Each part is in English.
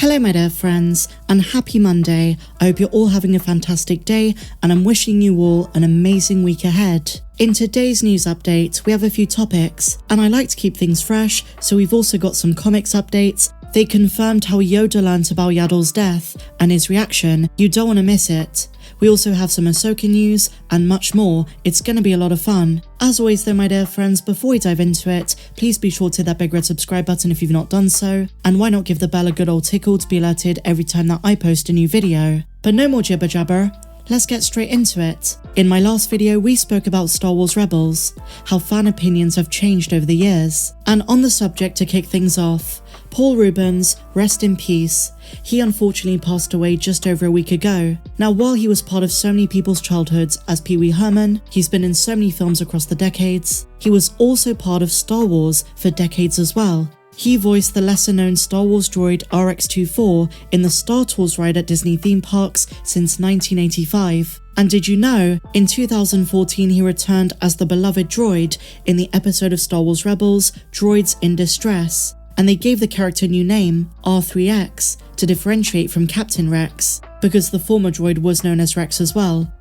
Hello my dear friends, and happy Monday. I hope you're all having a fantastic day, and I'm wishing you all an amazing week ahead. In today's news update, we have a few topics, and I like to keep things fresh, so we've also got some comics updates. They confirmed how Yoda learnt about Yaddle's death, and his reaction. You don't want to miss it. We also have some Ahsoka news, and much more. It's going to be a lot of fun. As always though my dear friends, before we dive into it, please be sure to hit that big red subscribe button if you've not done so, and why not give the bell a good old tickle to be alerted every time that I post a new video. But no more jibber jabber. Let's get straight into it. In my last video, we spoke about Star Wars Rebels, how fan opinions have changed over the years. And on the subject to kick things off, Paul Reubens, rest in peace. He unfortunately passed away just over a week ago. Now, while he was part of so many people's childhoods as Pee Wee Herman, he's been in so many films across the decades. He was also part of Star Wars for decades as well. He voiced the lesser-known Star Wars droid RX-24 in the Star Tours ride at Disney theme parks since 1985. And did you know, in 2014 he returned as the beloved droid in the episode of Star Wars Rebels, Droids in Distress. And they gave the character a new name, R3X, to differentiate from Captain Rex, because the former droid was known as Rex as well.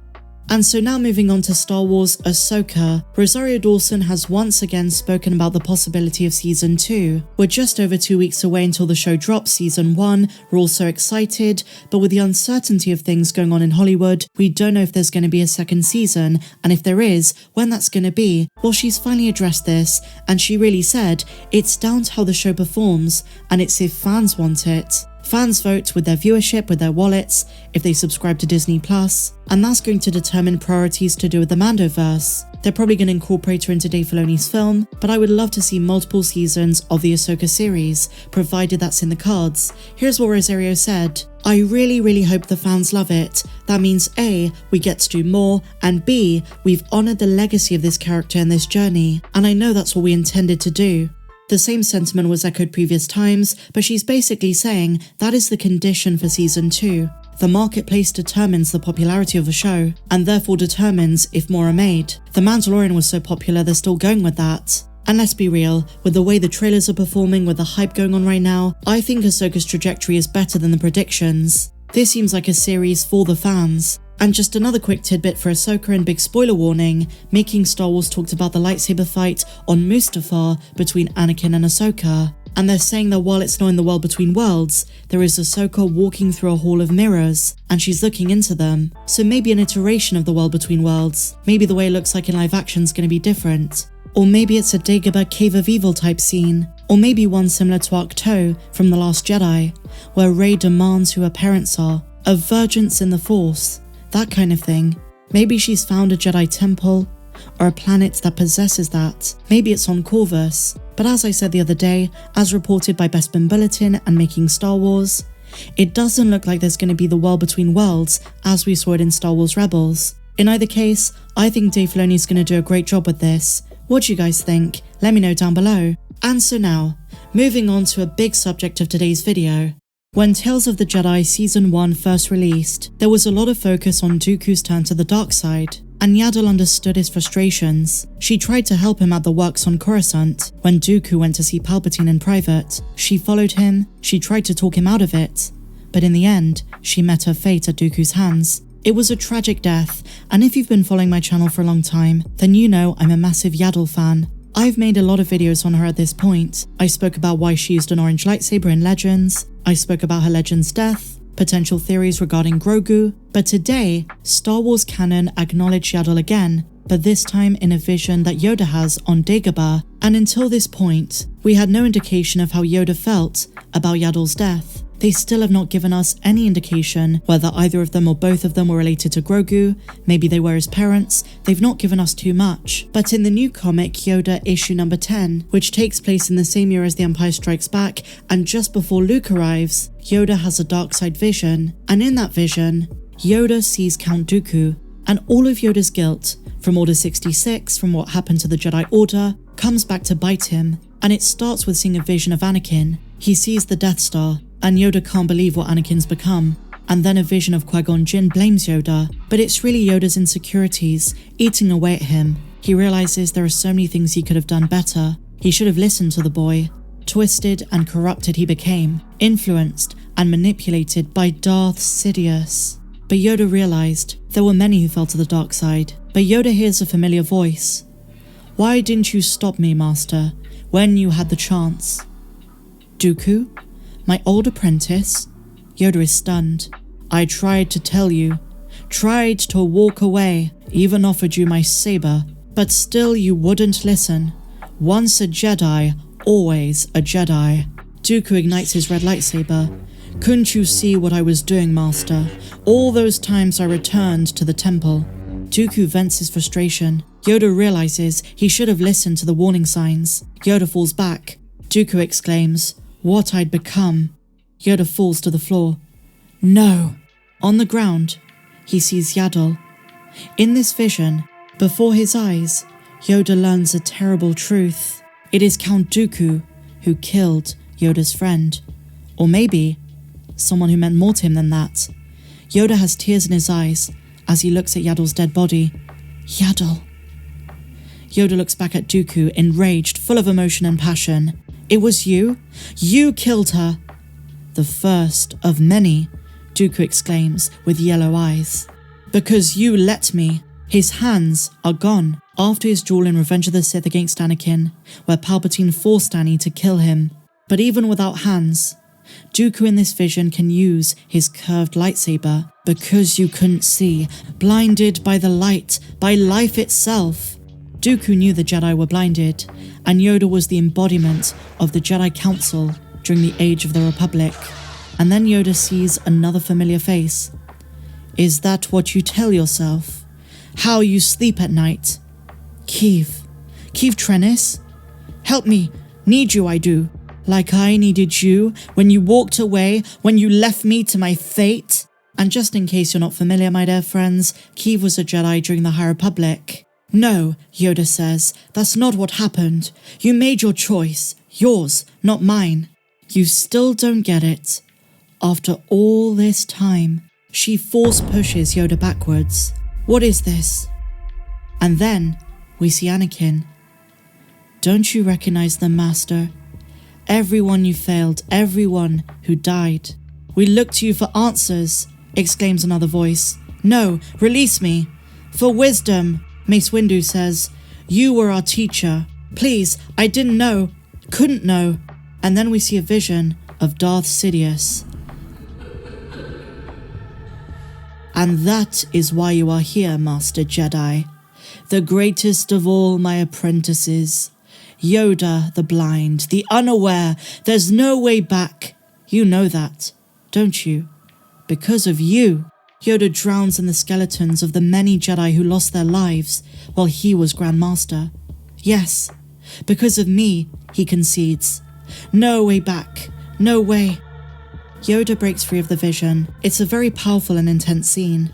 And so now moving on to Star Wars Ahsoka, Rosario Dawson has once again spoken about the possibility of Season 2. We're just over 2 weeks away until the show drops Season 1, we're all so excited, but with the uncertainty of things going on in Hollywood, we don't know if there's going to be a second season, and if there is, when that's going to be. Well, she's finally addressed this, and she really said, it's down to how the show performs, and it's if fans want it. Fans vote with their viewership, with their wallets, if they subscribe to Disney+, and that's going to determine priorities to do with the Mandoverse. They're probably going to incorporate her into Dave Filoni's film, but I would love to see multiple seasons of the Ahsoka series, provided that's in the cards. Here's what Rosario said. I really hope the fans love it. That means A, we get to do more, and B, we've honoured the legacy of this character and this journey, and I know that's what we intended to do. The same sentiment was echoed previous times, but she's basically saying that is the condition for Season 2. The marketplace determines the popularity of a show, and therefore determines if more are made. The Mandalorian was so popular they're still going with that. And let's be real, with the way the trailers are performing, with the hype going on right now, I think Ahsoka's trajectory is better than the predictions. This seems like a series for the fans. And just another quick tidbit for Ahsoka and big spoiler warning, Making Star Wars talked about the lightsaber fight on Mustafar between Anakin and Ahsoka. And they're saying that while it's not in the World Between Worlds, there is Ahsoka walking through a hall of mirrors, and she's looking into them. So maybe an iteration of the World Between Worlds. Maybe the way it looks like in live action is going to be different. Or maybe it's a Dagobah Cave of Evil type scene. Or maybe one similar to Ahsoka from The Last Jedi, where Rey demands who her parents are. A virgins in the Force. That kind of thing. Maybe she's found a Jedi temple, or a planet that possesses that. Maybe it's on Corvus. But as I said the other day, as reported by Bespin Bulletin and Making Star Wars, it doesn't look like there's going to be the World Between Worlds as we saw it in Star Wars Rebels. In either case, I think Dave Filoni's going to do a great job with this. What do you guys think? Let me know down below. And so now, moving on to a big subject of today's video. When Tales of the Jedi Season 1 first released, there was a lot of focus on Dooku's turn to the dark side, and Yaddle understood his frustrations. She tried to help him at the works on Coruscant. When Dooku went to see Palpatine in private, she followed him, she tried to talk him out of it, but in the end, she met her fate at Dooku's hands. It was a tragic death, and if you've been following my channel for a long time, then you know I'm a massive Yaddle fan. I've made a lot of videos on her at this point. I spoke about why she used an orange lightsaber in Legends, I spoke about her Legends death, potential theories regarding Grogu, but today, Star Wars canon acknowledged Yaddle again, but this time in a vision that Yoda has on Dagobah, and until this point, we had no indication of how Yoda felt about Yaddle's death. They still have not given us any indication whether either of them or both of them were related to Grogu, maybe they were his parents, they've not given us too much. But in the new comic Yoda issue number 10, which takes place in the same year as The Empire Strikes Back and just before Luke arrives, Yoda has a dark side vision, and in that vision, Yoda sees Count Dooku, and all of Yoda's guilt, from Order 66, from what happened to the Jedi Order, comes back to bite him, and it starts with seeing a vision of Anakin. He sees the Death Star, and Yoda can't believe what Anakin's become. And then a vision of Qui-Gon Jinn blames Yoda, but it's really Yoda's insecurities eating away at him. He realizes there are so many things he could have done better. He should have listened to the boy. Twisted and corrupted he became, influenced and manipulated by Darth Sidious. But Yoda realized there were many who fell to the dark side. But Yoda hears a familiar voice. "Why didn't you stop me, Master, when you had the chance?" "Dooku? My old apprentice?" Yoda is stunned. "I tried to tell you. Tried to walk away. Even offered you my saber. But still you wouldn't listen. Once a Jedi, always a Jedi." Dooku ignites his red lightsaber. "Couldn't you see what I was doing, Master? All those times I returned to the temple." Dooku vents his frustration. Yoda realizes he should have listened to the warning signs. Yoda falls back. Dooku exclaims, "What I'd become." Yoda falls to the floor. "No!" On the ground, he sees Yaddle. In this vision, before his eyes, Yoda learns a terrible truth. It is Count Dooku who killed Yoda's friend. Or maybe someone who meant more to him than that. Yoda has tears in his eyes as he looks at Yaddle's dead body. Yaddle. Yoda looks back at Dooku, enraged, full of emotion and passion. "It was you? You killed her!" "The first of many," Dooku exclaims with yellow eyes. "Because you let me." His hands are gone after his duel in Revenge of the Sith against Anakin, where Palpatine forced Annie to kill him. But even without hands, Dooku in this vision can use his curved lightsaber. "Because you couldn't see, blinded by the light, by life itself." Dooku knew the Jedi were blinded, and Yoda was the embodiment of the Jedi Council during the Age of the Republic. And then Yoda sees another familiar face. "Is that what you tell yourself? How you sleep at night?" Keeve Trennis? "Help me, need you I do. Like I needed you when you walked away, when you left me to my fate." And just in case you're not familiar, my dear friends, Keeve was a Jedi during the High Republic. "No," Yoda says, "that's not what happened. You made your choice. Yours, not mine." "You still don't get it. After all this time." She force pushes Yoda backwards. "What is this?" And then we see Anakin. "Don't you recognize them, Master? Everyone you failed, everyone who died. We look to you for answers," exclaims another voice. "No, release me. For wisdom," Mace Windu says. "You were our teacher. Please, I didn't know, couldn't know." And then we see a vision of Darth Sidious. "And that is why you are here, Master Jedi. The greatest of all my apprentices. Yoda the blind, the unaware. There's no way back. You know that, don't you? Because of you." Yoda drowns in the skeletons of the many Jedi who lost their lives while he was Grand Master. "Yes, because of me," he concedes. "No way back. No way." Yoda breaks free of the vision. It's a very powerful and intense scene.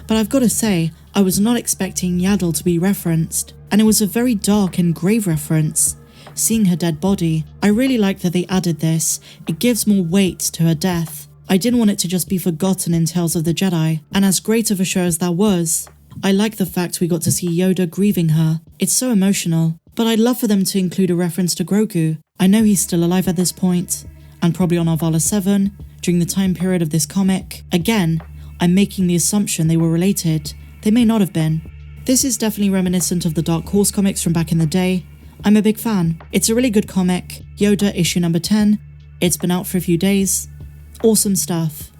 But I've got to say, I was not expecting Yaddle to be referenced, and it was a very dark and grave reference. Seeing her dead body, I really like that they added this. It gives more weight to her death. I didn't want it to just be forgotten in Tales of the Jedi, and as great of a show as that was, I like the fact we got to see Yoda grieving her. It's so emotional. But I'd love for them to include a reference to Grogu. I know he's still alive at this point, and probably on Arvala 7, during the time period of this comic. Again, I'm making the assumption they were related. They may not have been. This is definitely reminiscent of the Dark Horse comics from back in the day. I'm a big fan. It's a really good comic. Yoda issue number 10. It's been out for a few days. Awesome stuff.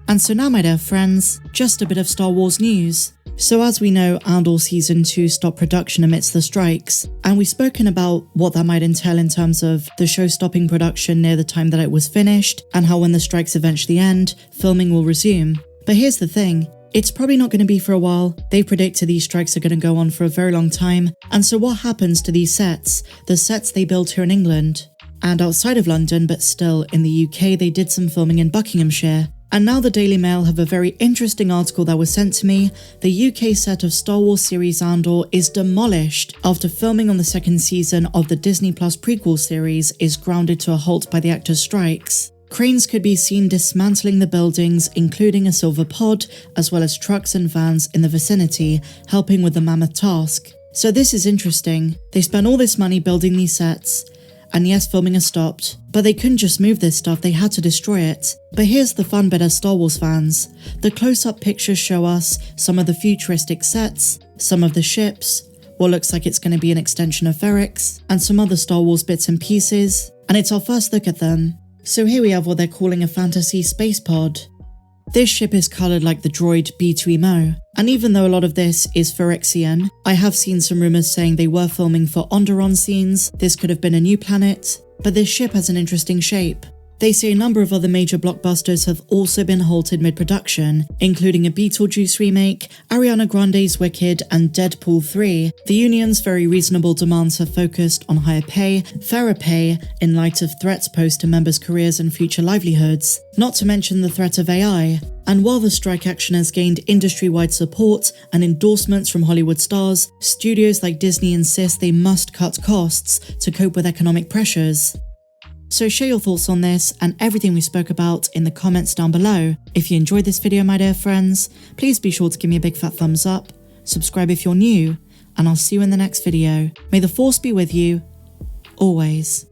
And so now, my dear friends, just a bit of Star Wars news. So as we know, Andor Season 2 stopped production amidst the strikes, and we've spoken about what that might entail in terms of the show stopping production near the time that it was finished, and how when the strikes eventually end, filming will resume. But here's the thing, it's probably not going to be for a while. They predicted these strikes are going to go on for a very long time, and so what happens to these sets? The sets they built here in England, and outside of London, but still in the UK, they did some filming in Buckinghamshire. And now the Daily Mail have a very interesting article that was sent to me. The UK set of Star Wars series Andor is demolished after filming on the second season of the Disney Plus prequel series is grounded to a halt by the actors' strikes. Cranes could be seen dismantling the buildings, including a silver pod, as well as trucks and vans in the vicinity, helping with the mammoth task. So this is interesting. They spent all this money building these sets, and yes, filming has stopped. But they couldn't just move this stuff, they had to destroy it. But here's the fun bit as Star Wars fans. The close-up pictures show us some of the futuristic sets, some of the ships, what looks like it's going to be an extension of Ferrix, and some other Star Wars bits and pieces, and it's our first look at them. So here we have what they're calling a fantasy space pod. This ship is coloured like the droid B2EMO, and even though a lot of this is Ferrixian, I have seen some rumours saying they were filming for Andor scenes, this could have been a new planet, but this ship has an interesting shape. They say a number of other major blockbusters have also been halted mid-production, including a Beetlejuice remake, Ariana Grande's Wicked, and Deadpool 3. The union's very reasonable demands have focused on higher pay, fairer pay, in light of threats posed to members' careers and future livelihoods, not to mention the threat of AI. And while the strike action has gained industry-wide support and endorsements from Hollywood stars, studios like Disney insist they must cut costs to cope with economic pressures. So share your thoughts on this and everything we spoke about in the comments down below. If you enjoyed this video, my dear friends, please be sure to give me a big fat thumbs up, subscribe if you're new, and I'll see you in the next video. May the Force be with you, always.